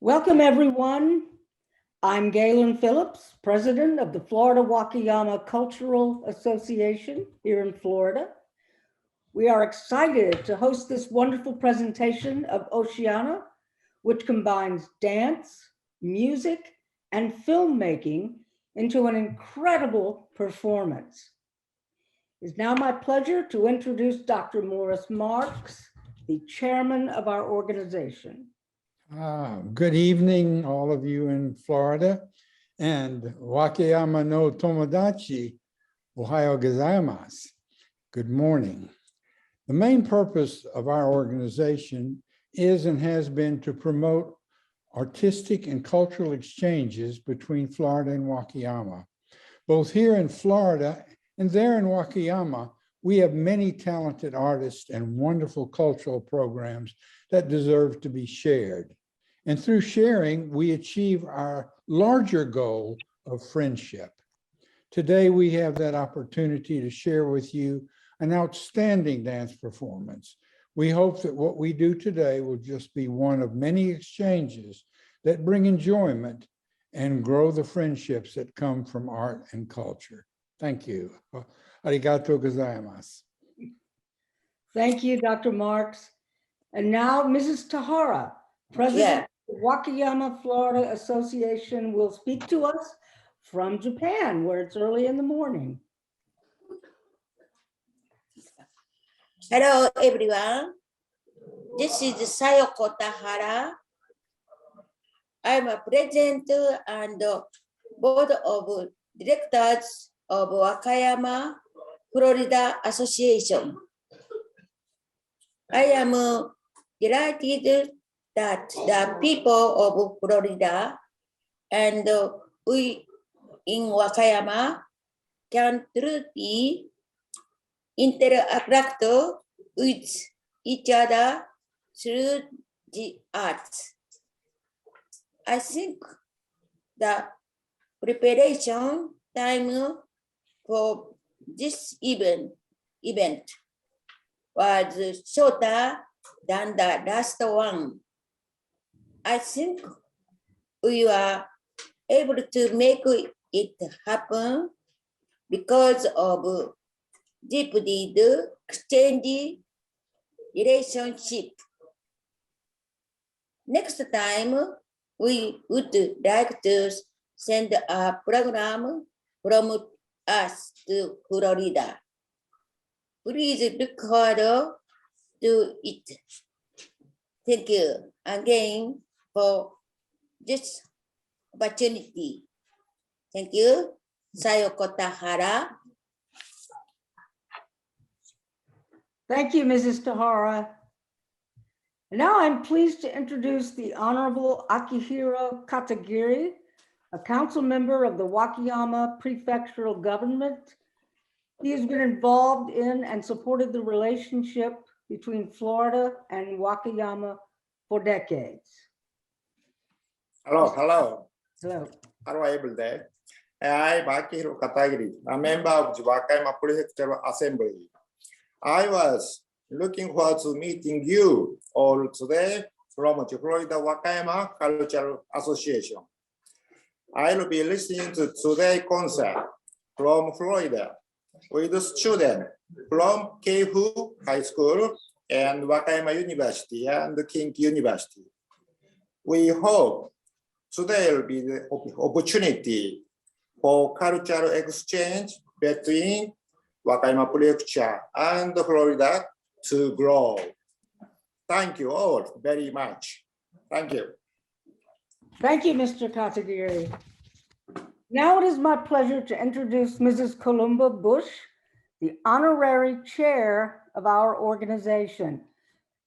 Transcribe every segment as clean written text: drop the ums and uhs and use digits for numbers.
Welcome, everyone. I'm Galen Phillips, president of the Florida-Wakayama Cultural Association here in Florida. We are excited to host this wonderful presentation of Oceana, which combines dance, music, and filmmaking into an incredible performance. It's now my pleasure to introduce Dr. Morris Marks, the chairman of our organization. Good evening, all of you in Florida, and Wakayama no Tomodachi, Ohio gozaimasu. Good morning. The main purpose of our organization is and has been to promote artistic and cultural exchanges between Florida and Wakayama. Both here in Florida and there in Wakayama, we have many talented artists and wonderful cultural programs that deserve to be shared. And through sharing, we achieve our larger goal of friendship. Today, we have that opportunity to share with you an outstanding dance performance. We hope that what we do today will just be one of many exchanges that bring enjoyment and grow the friendships that come from art and culture. Thank you. Arigato gozaimasu. Thank you, Dr. Marks. And now Mrs. Tahara, president of the Wakayama Florida Association, will speak to us from Japan, where it's early in the morning. Hello, everyone. This is Sayoko Tahara. I'm a president and board of directors of Wakayama Florida Association. I am delighted that the people of Florida and we in Wakayama can truly interact with each other through the arts. I think the preparation time for this event was shorter than the last one. I think we were able to make it happen because of deep exchange relationship. Next time, we would like to send a program from us to Florida. Please look forward to it. Thank you again for this opportunity. Thank you. Sayoko Tahara. Thank you, Mrs. Tahara. And now I'm pleased to introduce the Honorable Akihiro Katagiri, a council member of the Wakayama Prefectural Government. He has been involved in and supported the relationship between Florida and Wakayama for decades. Hello. Hello. Hello, everybody. I'm Masahiro Katagiri, a member of the Wakayama Prefectural Assembly. I was looking forward to meeting you all today from the Florida-Wakayama Cultural Association. I'll be listening to today's concert from Florida with students from Keifu High School and Wakayama University and King University. We hope today will be the opportunity for cultural exchange between Wakayama Prefecture and Florida to grow. Thank you all very much. Thank you. Thank you, Mr. Katagiri. Now it is my pleasure to introduce Mrs. Columba Bush, the honorary chair of our organization.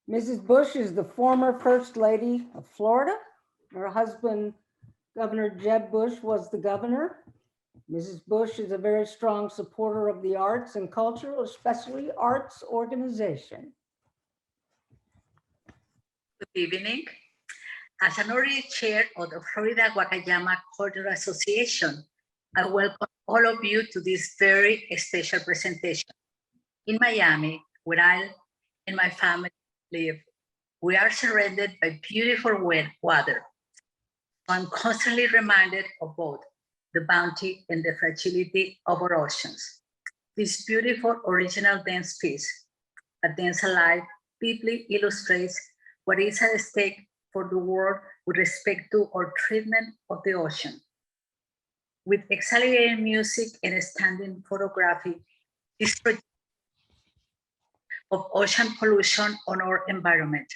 Mrs. Bush is the former First Lady of Florida. Her husband, Governor Jeb Bush, was the governor. Mrs. Bush is a very strong supporter of the arts and culture, especially arts organization. Good evening. As an honorary chair of the Florida-Wakayama Cultural Association, I welcome all of you to this very special presentation. In Miami, where I and my family live, we are surrounded by beautiful wet water. I'm constantly reminded of both the bounty and the fragility of our oceans. This beautiful original dance piece, A Dance Alive, deeply illustrates what is at stake for the world with respect to our treatment of the ocean. With exhilarating music and standing photography, this project of ocean pollution on our environment.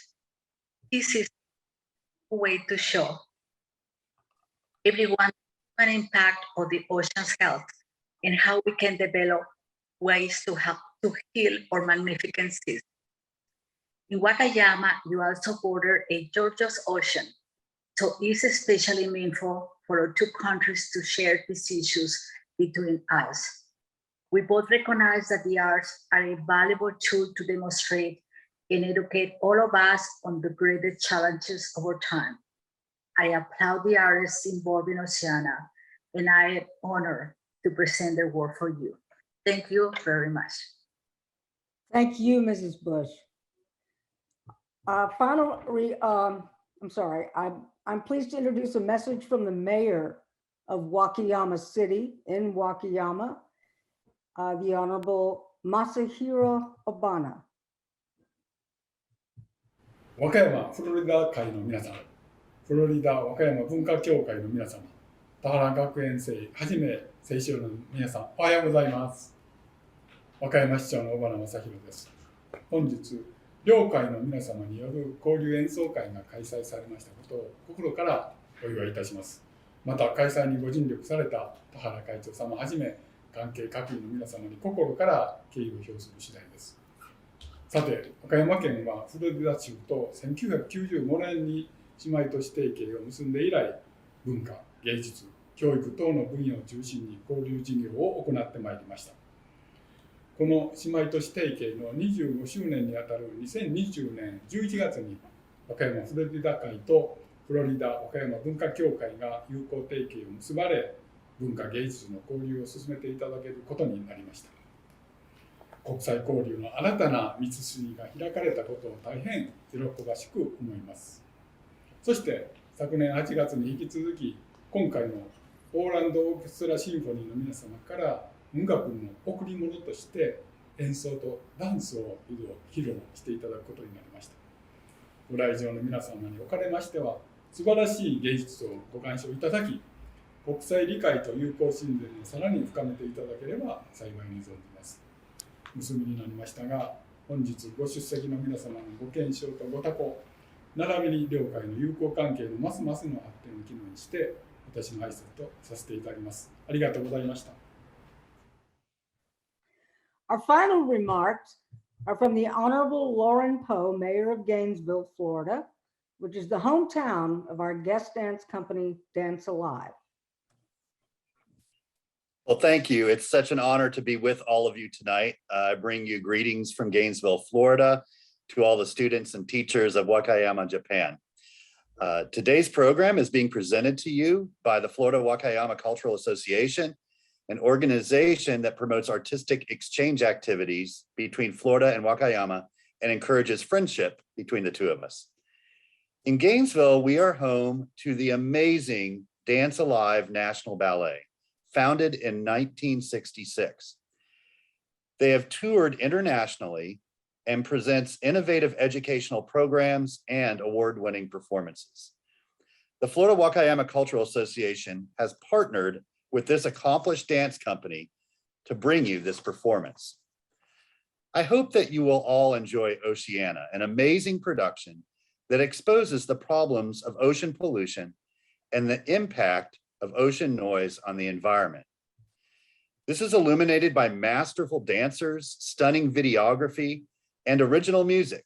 This is a way to show everyone an impact of the ocean's health and how we can develop ways to help to heal our magnificent seas. In Wakayama, you also border a gorgeous ocean, so it's especially meaningful for our two countries to share these issues between us. We both recognize that the arts are a valuable tool to demonstrate and educate all of us on the greatest challenges of our time. I applaud the artists involved in Oceana, and I am honored to present their work for you. Thank you very much. Thank you, Mrs. Bush. I'm pleased to introduce a message from the mayor of Wakayama City in Wakayama, the Honorable Masahiro Obana. 和歌山フロリダ会の皆様、フロリダ和歌山文化協会の皆様、田原学園生はじめ青少の皆さん、おはようございます。和歌山市長の小花正弘です。本日、両会の皆様による交流演奏会が開催されましたことを心からお祝いいたします。また、開催にご尽力された田原会長様はじめ、関係各位の皆様に心から敬意を表する次第です。さて、和歌山県はフロリダ州と1995年に姉妹都市提携を結んで以来、文化、芸術、教育等の分野を中心に交流事業を行ってまいりました。この姉妹都市提携の25周年にあたる2020年11月に、和歌山フロリダ会とフロリダ和歌山文化協会が友好提携を結ばれ、文化芸術の交流を進めていただけることになりました。国際交流の新たな道筋が開かれたことを大変喜ばしく思います。そして昨年8月に引き続き、今回のオーランドオーケストラシンフォニーの皆様から音楽の贈り物として演奏とダンスを披露していただくことになりました。ご来場の皆様におかれましては、素晴らしい芸術をご鑑賞いただき、国際理解と友好親善をさらに深めていただければ幸いに存じます。結びになりましたが、本日ご出席の皆様のご健勝とご多幸、並びに両会の友好関係のますますの発展を祈念して、私の挨拶とさせていただきます。ありがとうございました。Our final remarks are from the Honorable Lauren Poe, Mayor of Gainesville, Florida, which is the hometown of our guest dance company, Dance Alive. Well, thank you. It's such an honor to be with all of you tonight. I bring you greetings from Gainesville, Florida, to all the students and teachers of Wakayama, Japan. Today's program is being presented to you by the Florida-Wakayama Cultural Association, an organization that promotes artistic exchange activities between Florida and Wakayama and encourages friendship between the two of us. In Gainesville, we are home to the amazing Dance Alive National Ballet, founded in 1966. They have toured internationally and presents innovative educational programs and award-winning performances. The Florida-Wakayama Cultural Association has partnered with this accomplished dance company to bring you this performance. I hope that you will all enjoy Oceana, an amazing production that exposes the problems of ocean pollution and the impact of ocean noise on the environment. This is illuminated by masterful dancers, stunning videography, and original music,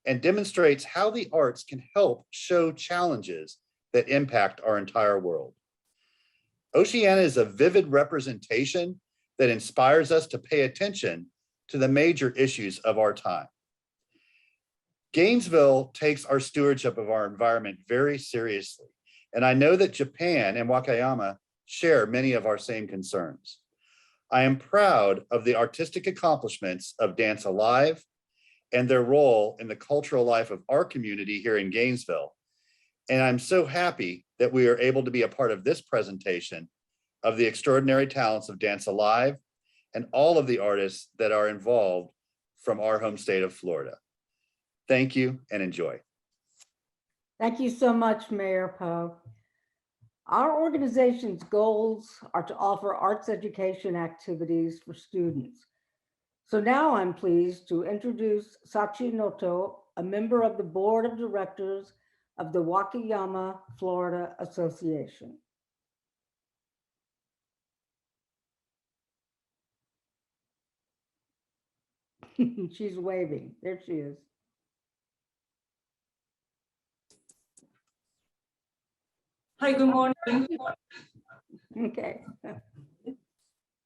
and demonstrates how the arts can help show challenges that impact our entire world. Oceana is a vivid representation that inspires us to pay attention to the major issues of our time. Gainesville takes our stewardship of our environment very seriously, and I know that Japan and Wakayama share many of our same concerns. I am proud of the artistic accomplishments of Dance Alive and their role in the cultural life of our community here in Gainesville. And I'm so happy that we are able to be a part of this presentation of the extraordinary talents of Dance Alive and all of the artists that are involved from our home state of Florida. Thank you and enjoy. Thank you so much, Mayor Poe. Our organization's goals are to offer arts education activities for students. So now I'm pleased to introduce Sachi Noto, a member of the Board of Directors of the Wakayama Florida Association. She's waving. There she is. Hi, good morning. Okay.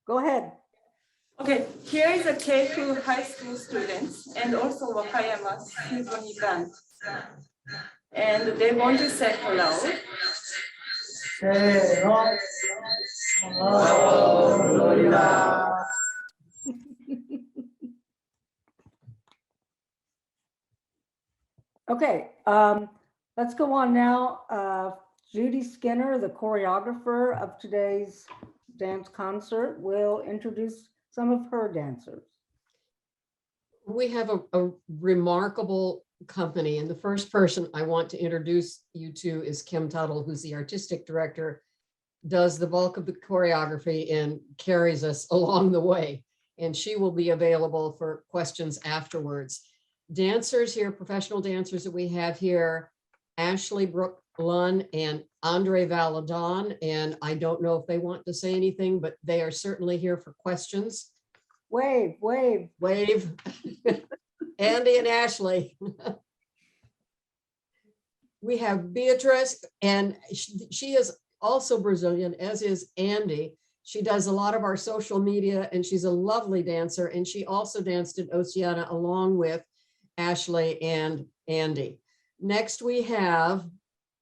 Go ahead. Okay, here is a K2 high school students and also Wakayama Symphony Band. And they want to say hello. Okay, let's go on now. Judy Skinner, the choreographer of today's dance concert, will introduce some of her dancers. We have a remarkable company, and the first person I want to introduce you to is Kim Tuttle, who's the artistic director, does the bulk of the choreography and carries us along the way. And she will be available for questions afterwards. Dancers here, professional dancers that we have here, Ashley Brooke Lunn and Andre Valadon. And I don't know if they want to say anything, but they are certainly here for questions. Wave, wave. Wave. Andy and Ashley. We have Beatrice, and she is also Brazilian, as is Andy. She does a lot of our social media, and she's a lovely dancer. And she also danced in Oceana along with Ashley and Andy. Next, we have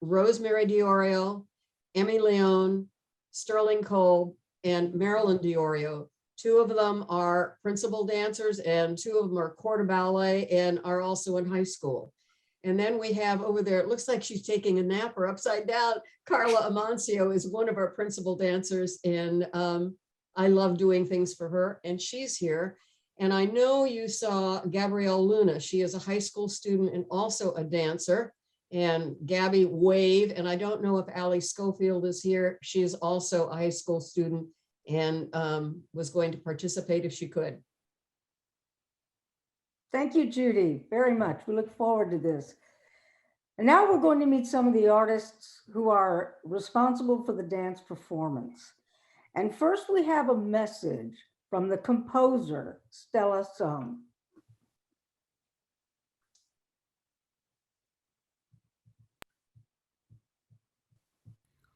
Rosemary Diorio, Emmy Leone, Sterling Cole, and Marilyn Diorio. Two of them are principal dancers and two of them are corps de ballet and are also in high school. And then we have over there, it looks like she's taking a nap or upside down. Carla Amancio is one of our principal dancers, and I love doing things for her, and she's here. And I know you saw Gabrielle Luna. She is a high school student and also a dancer. And Gabby wave, and I don't know if Allie Schofield is here. She is also a high school student and was going to participate if she could. Thank you, Judy, very much. We look forward to this. And now we're going to meet some of the artists who are responsible for the dance performance. And first we have a message from the composer, Stella Sung.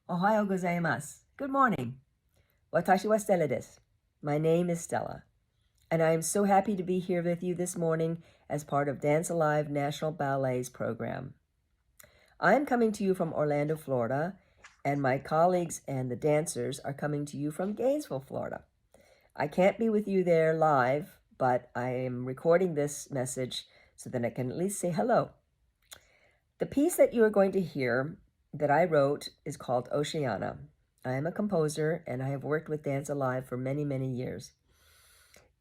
Ohayo gozaimasu. Good morning. Watashi wa Stella desu. My name is Stella, and I am so happy to be here with you this morning as part of Dance Alive National Ballet's program. I am coming to you from Orlando, Florida, and my colleagues and the dancers are coming to you from Gainesville, Florida. I can't be with you there live, but I am recording this message so that I can at least say hello. The piece that you are going to hear that I wrote is called Oceana. I am a composer and I have worked with Dance Alive for many, many years.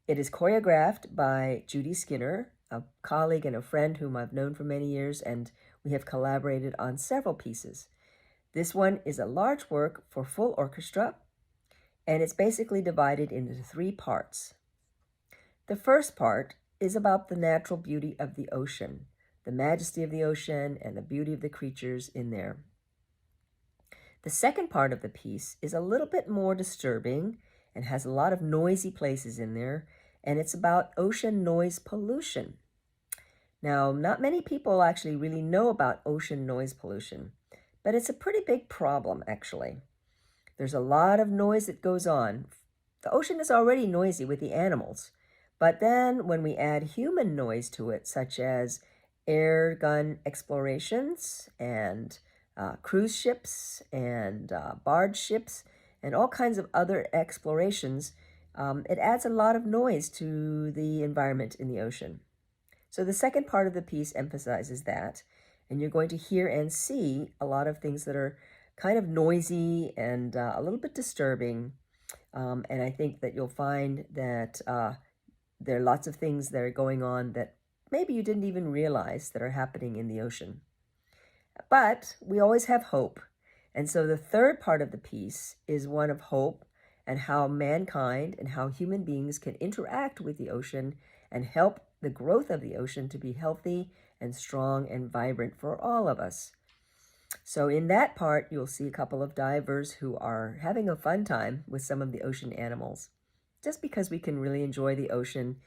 It is choreographed by Judy Skinner, a colleague and a friend whom I've known for many years, and we have collaborated on several pieces. This one is a large work for full orchestra, and it's basically divided into 3 parts. The first part is about the natural beauty of the ocean, the majesty of the ocean and the beauty of the creatures in there. The second part of the piece is a little bit more disturbing and has a lot of noisy places in there, and it's about ocean noise pollution. Now, not many people actually really know about ocean noise pollution, but it's a pretty big problem, actually. There's a lot of noise that goes on. The ocean is already noisy with the animals, but then when we add human noise to it, such as air gun explorations and cruise ships and barge ships and all kinds of other explorations, it adds a lot of noise to the environment in the ocean. So the second part of the piece emphasizes that, and you're going to hear and see a lot of things that are kind of noisy and a little bit disturbing. And I think that you'll find that there are lots of things that are going on that maybe you didn't even realize that are happening in the ocean. But we always have hope. And so the third part of the piece is one of hope and how mankind and how human beings can interact with the ocean and help the growth of the ocean to be healthy and strong and vibrant for all of us. So in that part, you'll see a couple of divers who are having a fun time with some of the ocean animals, just because we can really enjoy the ocean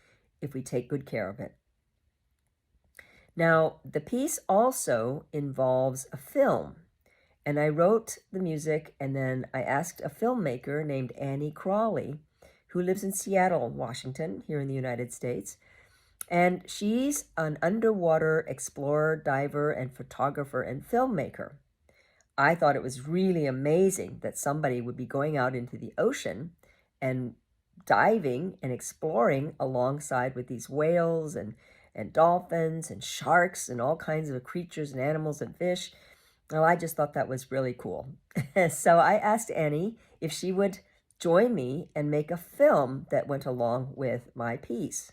if we take good care of it. Now, the piece also involves a film, and I wrote the music, and then I asked a filmmaker named Anne Crawley, who lives in Seattle, Washington, here in the United States. And she's an underwater explorer, diver, and photographer and filmmaker. I thought it was really amazing that somebody would be going out into the ocean and diving and exploring alongside with these whales and dolphins and sharks and all kinds of creatures and animals and fish. Well, I just thought that was really cool. So I asked Annie if she would join me and make a film that went along with my piece.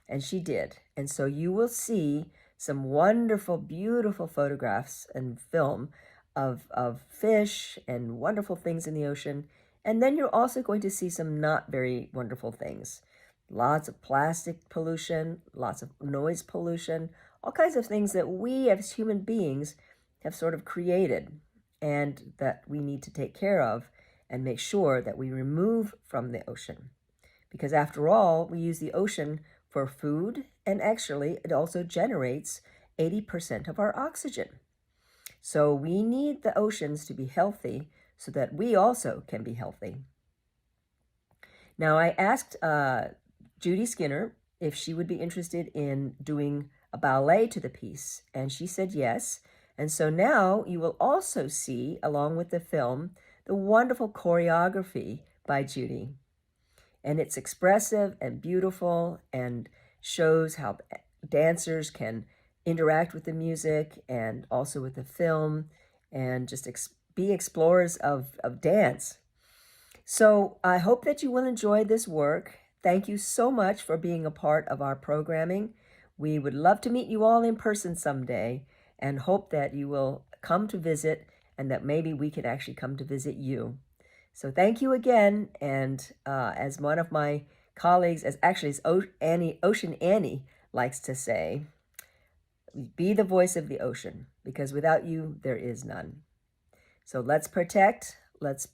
And she did. And so you will see some wonderful, beautiful photographs and film of fish and wonderful things in the ocean. And then you're also going to see some not very wonderful things. Lots of plastic pollution, lots of noise pollution, all kinds of things that we as human beings have sort of created and that we need to take care of and make sure that we remove from the ocean. Because after all, we use the ocean for food, and actually it also generates 80% of our oxygen. So we need the oceans to be healthy so that we also can be healthy. Now, I asked Judy Skinner if she would be interested in doing a ballet to the piece, and she said yes. And so now you will also see, along with the film, the wonderful choreography by Judy. And it's expressive and beautiful and shows how dancers can interact with the music and also with the film and just be explorers of dance. So I hope that you will enjoy this work. Thank you so much for being a part of our programming. We would love to meet you all in person someday and hope that you will come to visit and that maybe we can actually come to visit you. So thank you again. And as one of my colleagues, as Ocean Annie likes to say, be the voice of the ocean, because without you, there is none. So let's protect, let's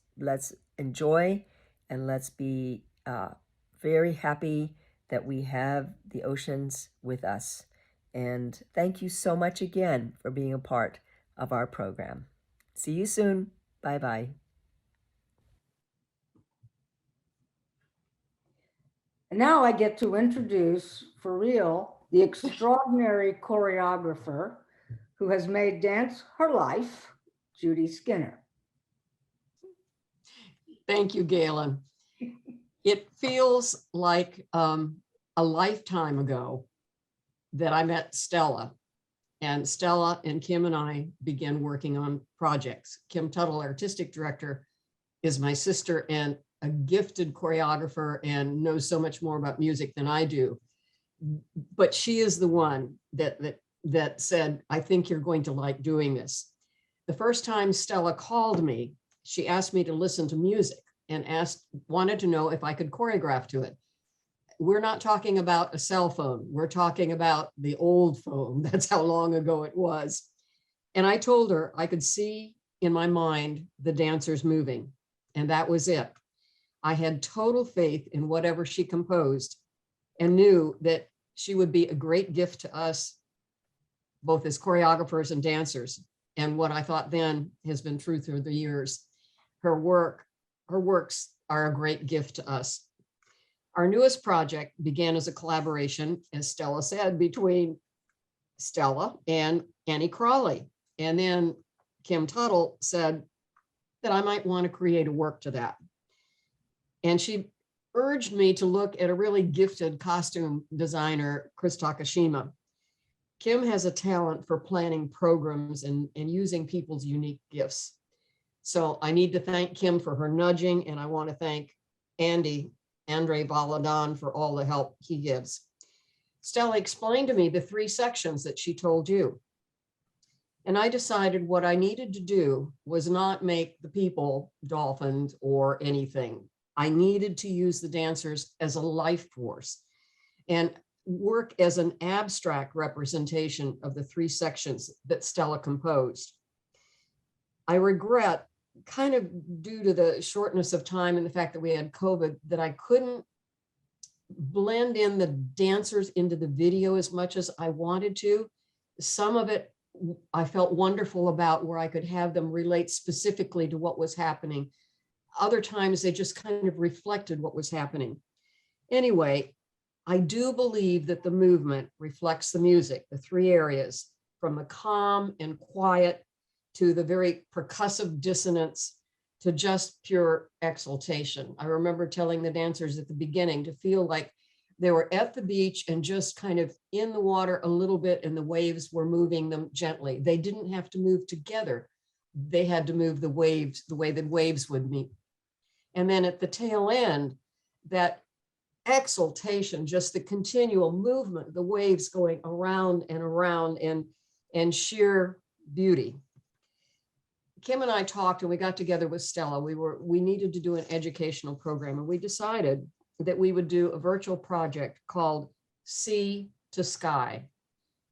enjoy, and let's be very happy that we have the oceans with us. And thank you so much again for being a part of our program. See you soon. Bye-bye. And now I get to introduce, for real, the extraordinary choreographer who has made dance her life, Judy Skinner. Thank you, Galen. It feels like a lifetime ago that I met Stella. And Stella and Kim and I began working on projects. Kim Tuttle, artistic director, is my sister and a gifted choreographer and knows so much more about music than I do. But she is the one that said, I think you're going to like doing this. The first time Stella called me, she asked me to listen to music and wanted to know if I could choreograph to it. We're not talking about a cell phone. We're talking about the old phone. That's how long ago it was. And I told her I could see in my mind the dancers moving, and that was it. I had total faith in whatever she composed and knew that she would be a great gift to us, both as choreographers and dancers. And what I thought then has been true through the years. Her works are a great gift to us. Our newest project began as a collaboration, as Stella said, between Stella and Anne Crawley. And then Kim Tuttle said that I might want to create a work to that. And she urged me to look at a really gifted costume designer, Chris Takashima. Kim has a talent for planning programs and using people's unique gifts. So I need to thank Kim for her nudging, and I want to thank Andre Valadan for all the help he gives. Stella explained to me the 3 sections that she told you. And I decided what I needed to do was not make the people dolphins or anything. I needed to use the dancers as a life force and work as an abstract representation of the 3 sections that Stella composed. I regret, kind of due to the shortness of time and the fact that we had COVID, that I couldn't blend in the dancers into the video as much as I wanted to. Some of it I felt wonderful about, where I could have them relate specifically to what was happening. Other times they just kind of reflected what was happening. Anyway, I do believe that the movement reflects the music, the 3 areas, from the calm and quiet to the very percussive dissonance to just pure exaltation. I remember telling the dancers at the beginning to feel like they were at the beach and just kind of in the water a little bit, and the waves were moving them gently. They didn't have to move together. They had to move the waves the way the waves would meet. And then at the tail end, that exaltation, just the continual movement, the waves going around and around, and sheer beauty. Kim and I talked, and we got together with Stella. We needed to do an educational program, and we decided that we would do a virtual project called Sea to Sky.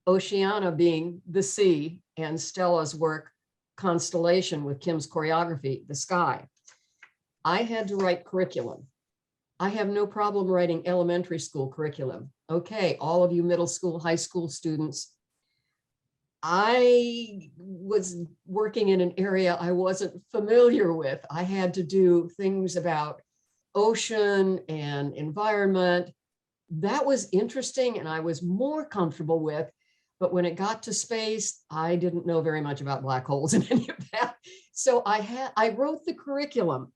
Oceana being the sea, and Stella's work, Constellation, with Kim's choreography, the sky. I had to write curriculum. I have no problem writing elementary school curriculum. Okay, all of you middle school, high school students, I was working in an area I wasn't familiar with. I had to do things about ocean and environment. That was interesting and I was more comfortable with, but when it got to space, I didn't know very much about black holes and any of that. So I wrote the curriculum,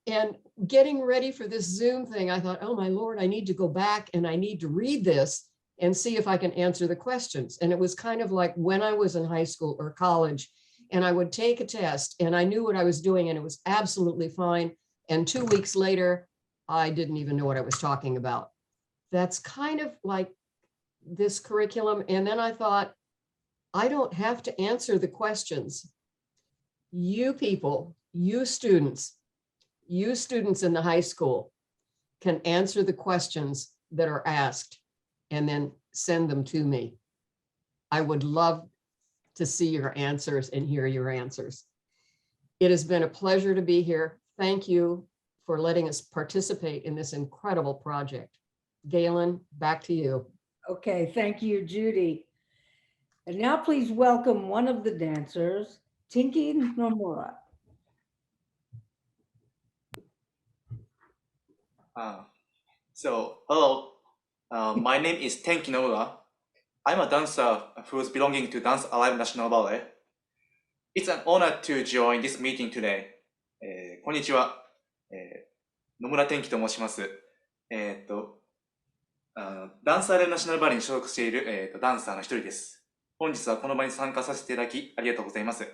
and getting ready for this Zoom thing, I thought, oh my Lord, I need to go back and I need to read this and see if I can answer the questions. And it was kind of like when I was in high school or college, and I would take a test and I knew what I was doing and it was absolutely fine. And 2 weeks later, I didn't even know what I was talking about. That's kind of like this curriculum. And then I thought, I don't have to answer the questions. You people, you students in the high school can answer the questions that are asked and then send them to me. I would love to see your answers and hear your answers. It has been a pleasure to be here. Thank you for letting us participate in this incredible project. Galen, back to you. Okay, thank you, Judy. And now please welcome one of the dancers, Tinky Nomura. Hello, my name is Tenki Nomura. I'm a dancer who's belonging to Dance Alive National Ballet. It's an honor to join this meeting today. こんにちは、野村天気と申します。ダンスアライブナショナルバレーに所属している、ダンサーの一人です。本日はこの場に参加させていただきありがとうございます。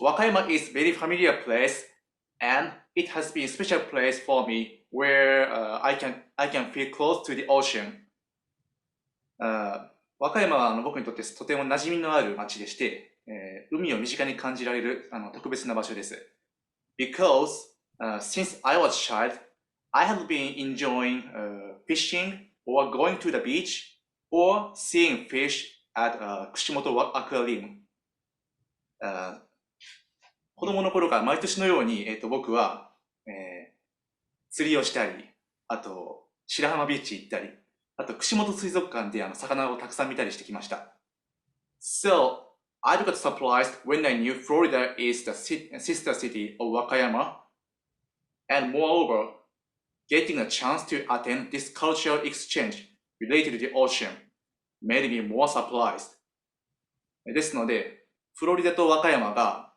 Wakayama is a very familiar place, and it has been a special place for me where I can feel close to the ocean. 和歌山は僕にとってとても馴染みのある街でして、海を身近に感じられる特別な場所です。Because since I was a child, I have been enjoying fishing or going to the beach or seeing fish at Kushimoto Aquarium. 子供の頃から毎年のように、僕は、釣りをしたり、あと白浜ビーチ行ったり、あと串本水族館で魚をたくさん見たりしてきました。So, I got surprised when I knew Florida is the sister city of Wakayama, and moreover, getting a chance to attend this cultural exchange related to the ocean made me more surprised. ですので、フロリダと和歌山が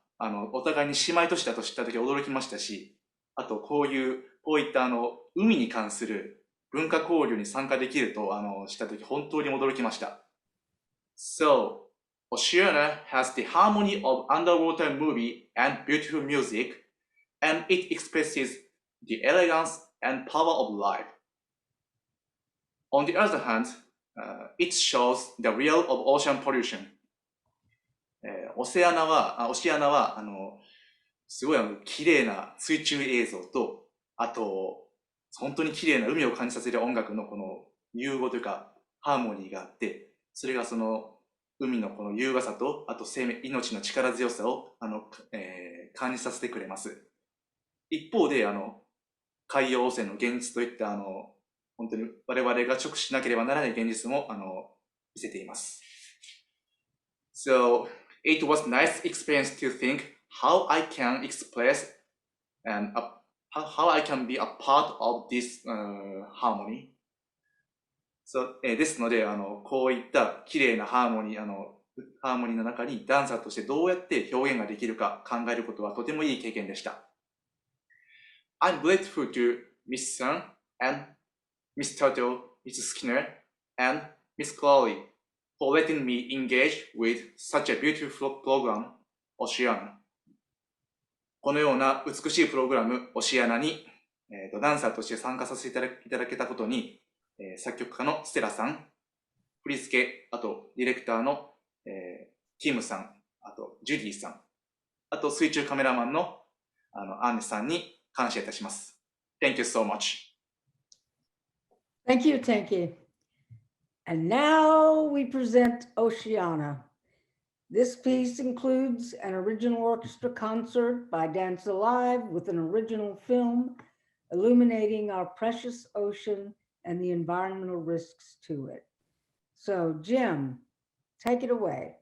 お互いに姉妹都市だと知ったとき驚きましたし、あとこういった海に関する文化交流に参加できると知ったとき本当に驚きました。So, Oceana has the harmony of underwater movie and beautiful music, and it expresses the elegance and power of life. On the other hand, it shows the real of ocean pollution. オセアナはすごい綺麗な水中映像と、あと本当に綺麗な海を感じさせる音楽のこの融合というかハーモニーがあって、それがその海のこの優雅さと、あと命の力強さを感じさせてくれます。一方で海洋汚染の現実といった本当に我々が直視しなければならない現実も見せています。So it was nice experience to think how I can express and how I can be a part of this harmony. So ですのでこういった綺麗なハーモニーの中にダンサーとしてどうやって表現ができるか考えることはとてもいい経験でした。I'm grateful to Miss Sung and Miss Turtle, Miss Skinner, and Miss Crawley for letting me engage with such a beautiful program, Oceana. このような美しいプログラム、オシアナに、ダンサーとして参加させていただけたことに、作曲家のステラさん、振付け、あとディレクターの、キムさん、あとジュディさん、あと水中カメラマンの、アンネさんに感謝いたします。Thank you so much. Thank you, Tenki. And now we present Oceana. This piece includes an original orchestra concert by Dance Alive with an original film illuminating our precious ocean and the environmental risks to it. So Jim, take it away.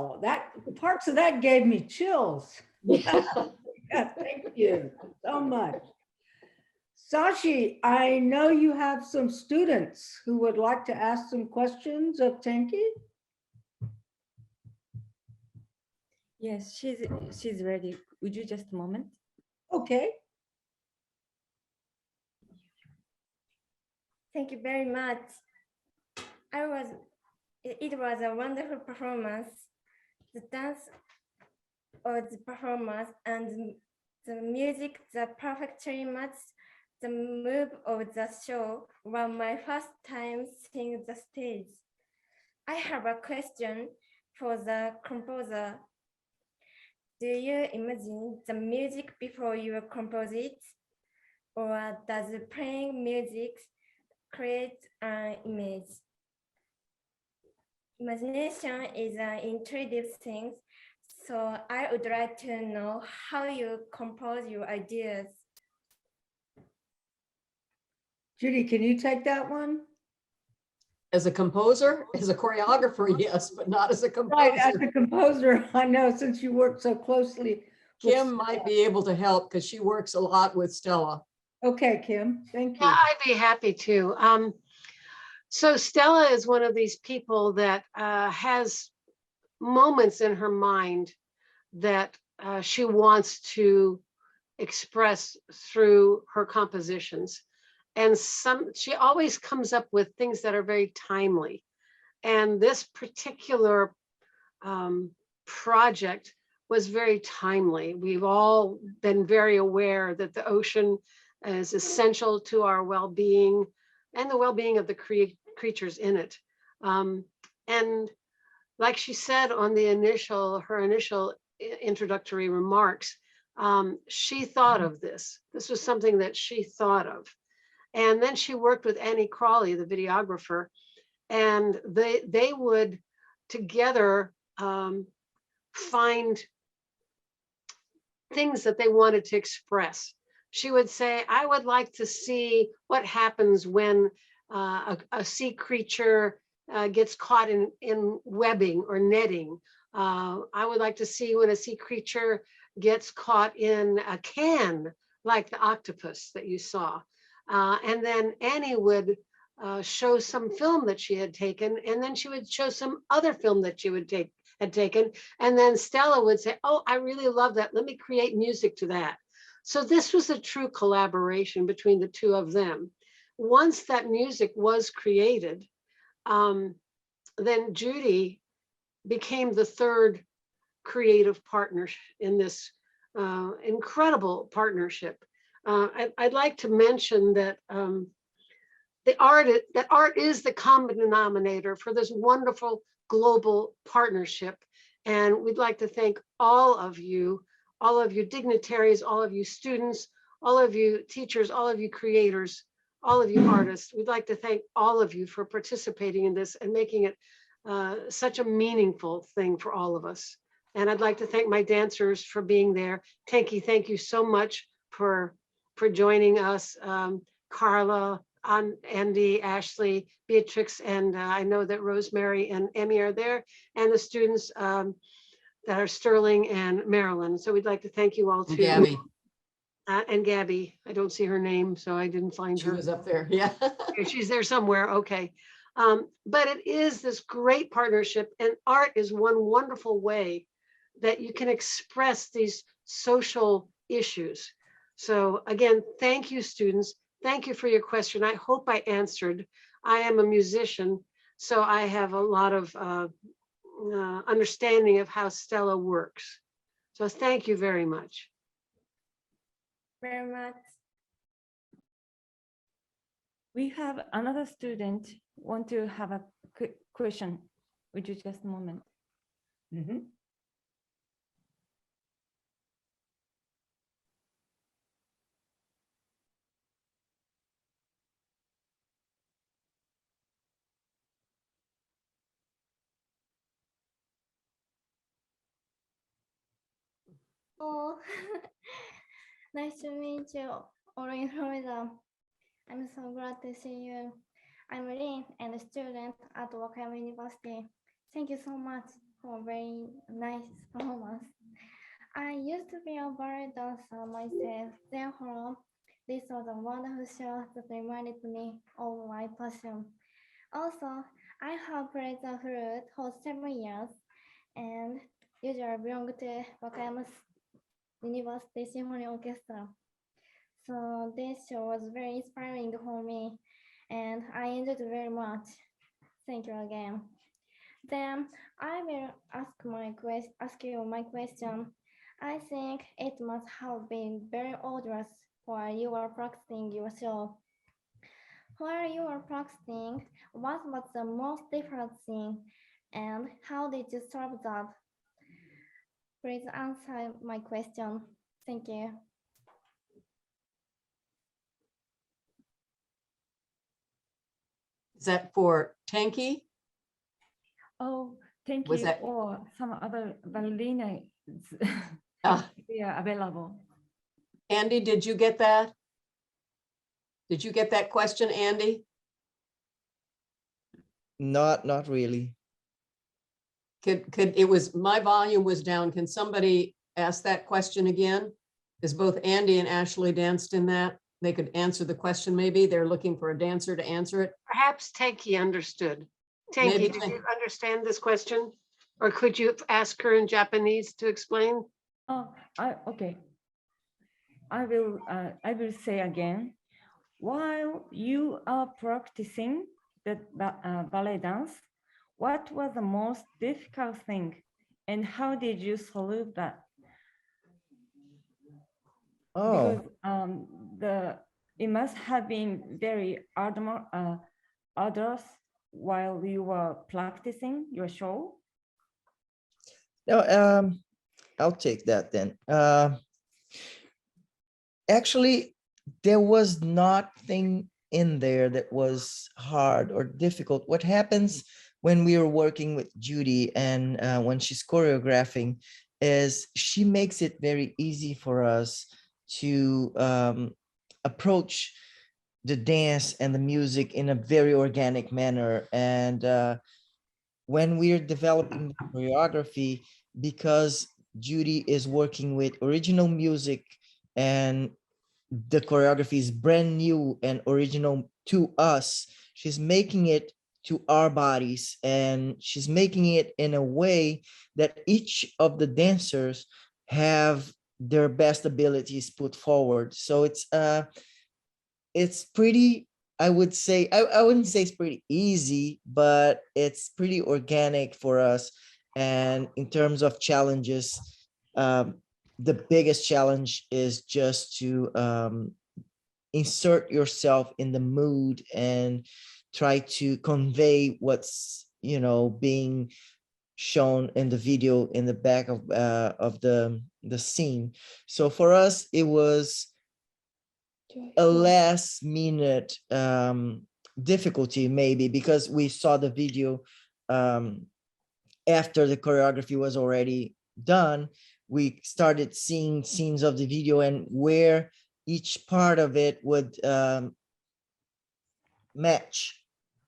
Wow, that parts of that gave me chills. Yeah, thank you so much. Sashi, I know you have some students who would like to ask some questions of Tenki. Yes, she's ready. Would you just a moment? Okay. Thank you very much. It was a wonderful performance. The dance of the performance and the music that perfectly matched the move of the show were my first time seeing the stage. I have a question for the composer. Do you imagine the music before you compose it? Or does playing music create an image? Imagination is an intuitive thing, so I would like to know how you compose your ideas. Judy, can you take that one? As a composer, as a choreographer, yes, but not as a Right, as composer. a composer, I know since you work so closely. with Kim might be able to help because she works a lot with Stella. Okay, Kim, thank you. Yeah, I'd be happy to. So Stella is one of these people that has moments in her mind that she wants to express through her compositions. And she always comes up with things that are very timely. And this particular project was very timely. We've all been very aware that the ocean is essential to our well-being and the well-being of the creatures in it. And like she said on the her initial introductory remarks, she thought of this. This was something that she thought of. And then she worked with Anne Crawley, the videographer, and they would together find things that they wanted to express. She would say, I would like to see what happens when a sea creature gets caught in webbing or netting. I would like to see when a sea creature gets caught in a can, like the octopus that you saw. And then Annie would show some film that she had taken, and then she would show some other film that she had taken. And then Stella would say, oh, I really love that. Let me create music to that. So this was a true collaboration between the two of them. Once that music was created, then Judy became the third creative partner in this incredible partnership. I'd like to mention that art is the common denominator for this wonderful global partnership. And we'd like to thank all of you dignitaries, all of you students, all of you teachers, all of you creators, all of you artists. We'd like to thank all of you for participating in this and making it such a meaningful thing for all of us. And I'd like to thank my dancers for being there. Tenki, thank you so much for joining us. Carla, Andy, Ashley, Beatrix, and I know that Rosemary and Emmy are there, and the students that are Sterling and Marilyn. So we'd like to thank you all too. Gabby. And Gabby, I don't see her name, so I didn't find her. She was up there, yeah. Okay, she's there somewhere, okay. But it is this great partnership, and art is one wonderful way that you can express these social issues. So again, thank you, students. Thank you for your question. I hope I answered. I am a musician, so I have a lot of understanding of how Stella works. So thank you very much. Very much. We have another student want to have a quick question. Would you just a moment? Mm-hmm. Oh, nice to meet you all in Florida. I'm so glad to see you. I'm Lynn and a student at Wakayama University. Thank you so much. for a very nice performance. I used to be a ballet dancer myself, therefore, this was a wonderful show that reminded me of my passion. Also, I have played the flute for 7 years and usually belong to Wakayama University Symphony Orchestra. So this show was very inspiring for me and I enjoyed it very much. Thank you again. Then I will ask you my question. I think it must have been very arduous while you were practicing your show. While you were practicing, what was the most difficult thing and how did you solve that? Please answer my question. Thank you. Is that for Tanky? Oh, thank Was you. that- Or some other ballerina they are available. Andy, did you get that? Did you get that question, Andy? Not really. Could it was my volume was down. Can somebody ask that question again? Because both Andy and Ashley danced in that. They could answer the question. Maybe they're looking for a dancer to answer it. Perhaps Tanky understood. Tanky, Maybe did you understand this question? Or could you ask her in Japanese to explain? Oh, okay. I will say again. While you are practicing the ballet dance, what was the most difficult thing, and how did you solve that? Oh, Because it must have been very arduous while you were practicing your show. no, I'll take that then. Actually, there was nothing in there that was hard or difficult. What happens when we are working with Judy and when she's choreographing is she makes it very easy for us to approach the dance and the music in a very organic manner. And when we're developing the choreography, because Judy is working with original music and the choreography is brand new and original to us, she's making it to our bodies, and she's making it in a way that each of the dancers have their best abilities put forward. So it's pretty, I would say, I wouldn't say it's pretty easy, but it's pretty organic for us. And in terms of challenges, the biggest challenge is just to insert yourself in the mood and try to convey what's, being shown in the video in the back of the scene. So for us, it was a last minute difficulty, maybe because we saw the video after the choreography was already done. We started seeing scenes of the video and where each part of it would match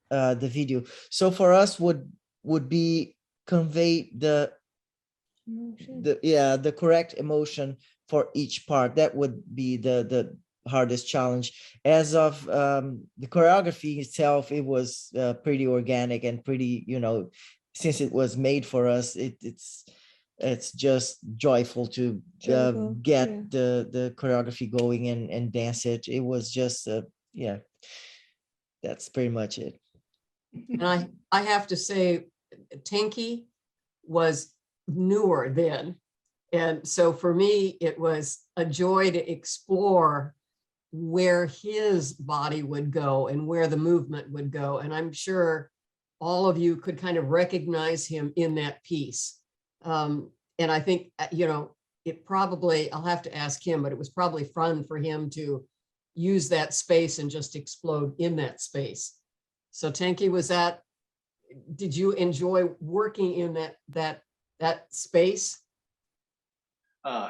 the video. So for us would be convey the correct emotion for each part. That would be the hardest challenge. As of the choreography itself, it was pretty organic and pretty, since it was made for us, it's just joyful to get the choreography going and dance it. It was just that's pretty much it. And I have to say, Tanky was newer then. And so for me, it was a joy to explore where his body would go and where the movement would go. And I'm sure all of you could kind of recognize him in that piece. And I think, it probably, I'll have to ask him, but it was probably fun for him to use that space and just explode in that space. So Tanky, did you enjoy working in that space?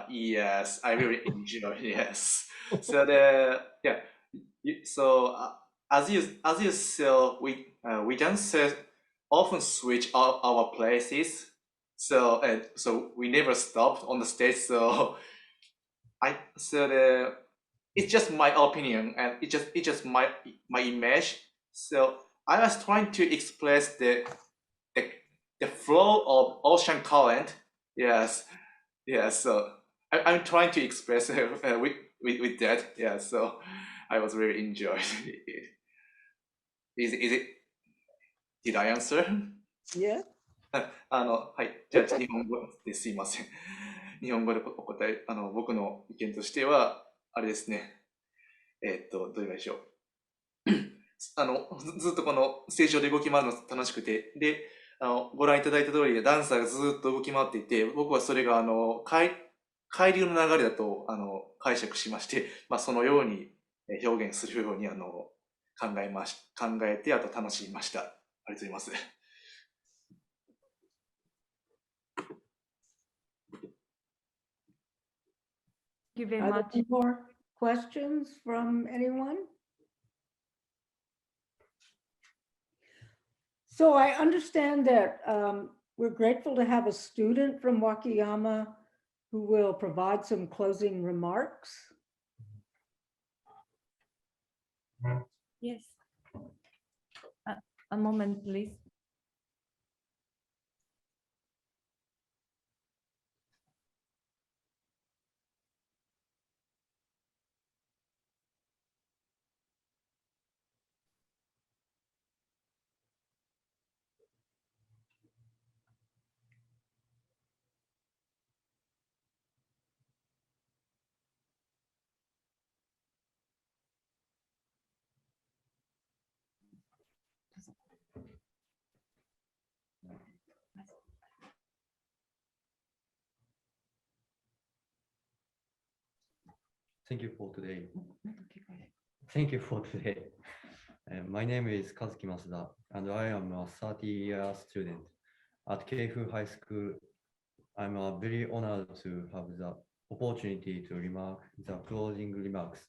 Yes, I really enjoy. Yes. So as you saw, we can say often switch our places So we never stopped on the stage. So it's just my opinion, and it's just my image. So I was trying to express the flow of ocean current. Yes, yes. So I'm trying to express with that. Yeah. So I was really enjoyed. Is it? Did I answer? Yeah. はい。じゃあ、日本語ですいません。日本語でお答え、僕の意見としては、あれですね。どう言いましょう。ずっとこのステージ上で動き回るの楽しくて、で、ご覧いただいた通り、ダンサーがずっと動き回っていて、僕はそれが、海流の流れだと、解釈しまして、まあ、そのように表現するように、考えて、あと楽しみました。ありがとうございます。Thank you very Are there much. any more questions from anyone? So I understand that we're grateful to have a student from Wakayama who will provide some closing remarks. Yes. A moment, please. Thank you for today. Thank you for today. My name is Kazuki Masuda, and I am a 30-year student at Keifu High School. I'm very honored to have the opportunity to remark the closing remarks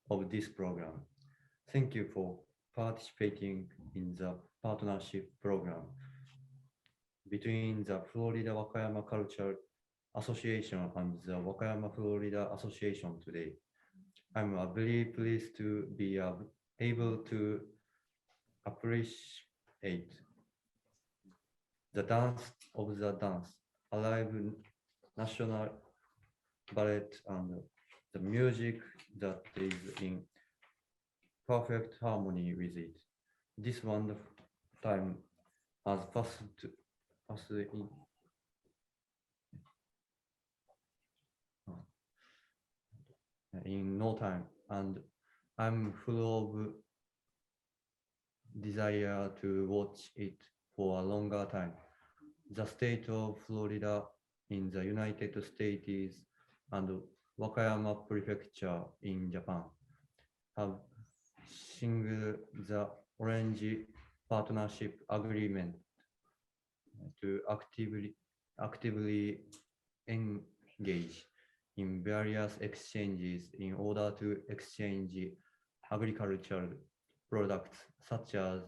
of this program. Thank you for participating in the partnership program between the Florida-Wakayama Cultural Association and the Wakayama Florida Association today. I'm very pleased to be able to appreciate the dance of the Dance Alive National Ballet and the music that is in perfect harmony with it. This wonderful time has passed in no time, and I'm full of desire to watch it for a longer time. The state of Florida in the United States and Wakayama Prefecture in Japan have signed the Orange Partnership Agreement to actively engage in various exchanges in order to exchange agricultural products such as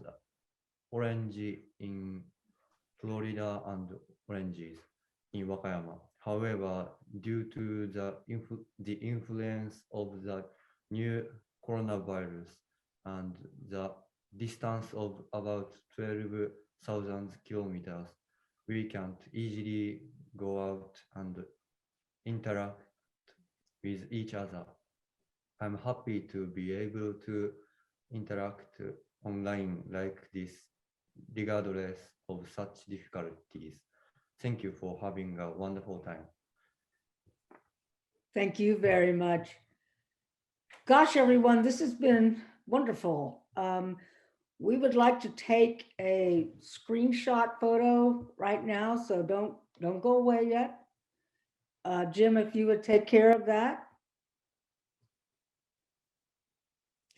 orange in Florida and oranges in Wakayama. However, due to the influence of the new coronavirus and the distance of about 12,000 kilometers, we can't easily go out and interact with each other. I'm happy to be able to interact online like this, regardless of such difficulties. Thank you for having a wonderful time. Thank you very much. Gosh, everyone, this has been wonderful. We would like to take a screenshot photo right now, so don't go away yet. Jim, if you would take care of that.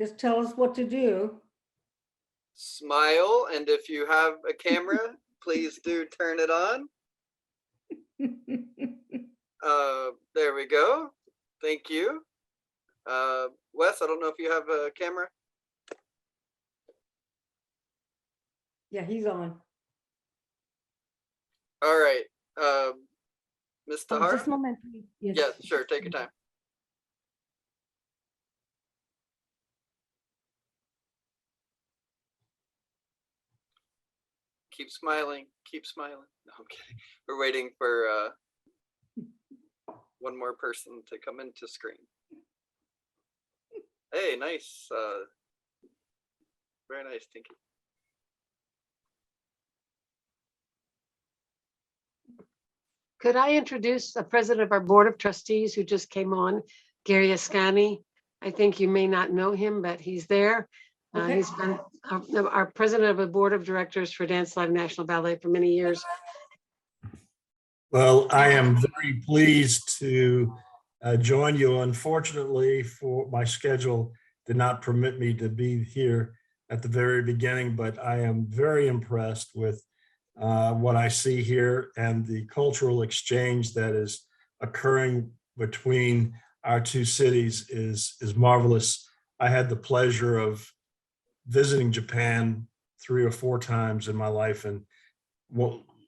Just tell us what to do. Smile, and if you have a camera, please do turn it on. There we go. Thank you. Wes, I don't know if you have a camera. Yeah, he's on. All right. Ms. Oh, Tahara? just a moment, please. Yes. Yeah, sure. Take your time. Keep smiling. Keep smiling. No, I'm kidding. We're waiting for one more person to come into screen. Hey, nice. Very nice. Thank you. Could I introduce the president of our board of trustees who just came on, Gary Ascani? I think you may not know him, but he's there. Okay. He's been our president of the board of directors for Dance Alive National Ballet for many years. Well, I am very pleased to join you. Unfortunately, for my schedule did not permit me to be here at the very beginning, but I am very impressed with what I see here and the cultural exchange that is occurring between our two cities is marvelous. I had the pleasure of visiting Japan 3 or 4 times in my life and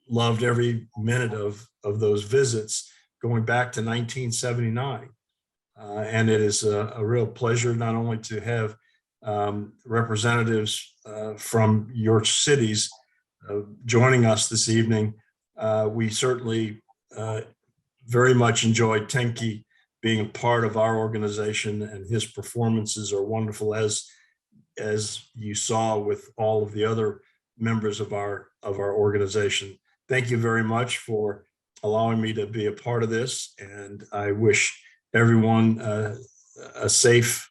loved every minute of those visits going back to 1979. And it is a real pleasure not only to have representatives from your cities joining us this evening. We certainly very much enjoyed Tenki being a part of our organization, and his performances are wonderful, as you saw with all of the other members of our organization. Thank you very much for allowing me to be a part of this, and I wish everyone a safe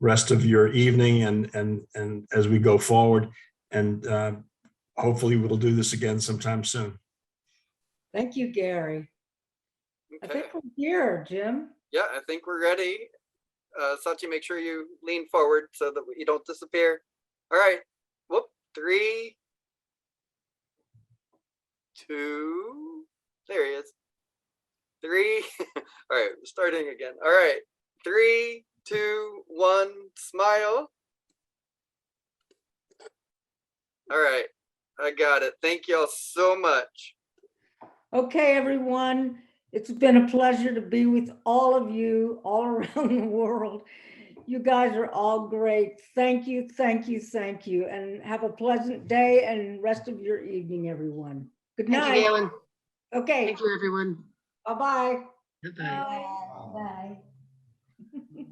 rest of your evening and as we go forward, and hopefully we'll do this again sometime soon. Thank you, Gary. I think we're here, Jim. Yeah, I think we're ready. Sachi, make sure you lean forward so that you don't disappear. All right. Whoop. 3, 2. There he is. 3. All right, starting again. All right. 3, 2, 1. Smile. All right. I got it. Thank y'all so much. Okay, everyone. It's been a pleasure to be with all of you all around the world. You guys are all great. Thank you, thank you, thank you. And have a pleasant day and rest of your evening, everyone. Good night. Thank you, Galen. Okay. Thank you, everyone. Bye-bye. Good night. Bye. Bye.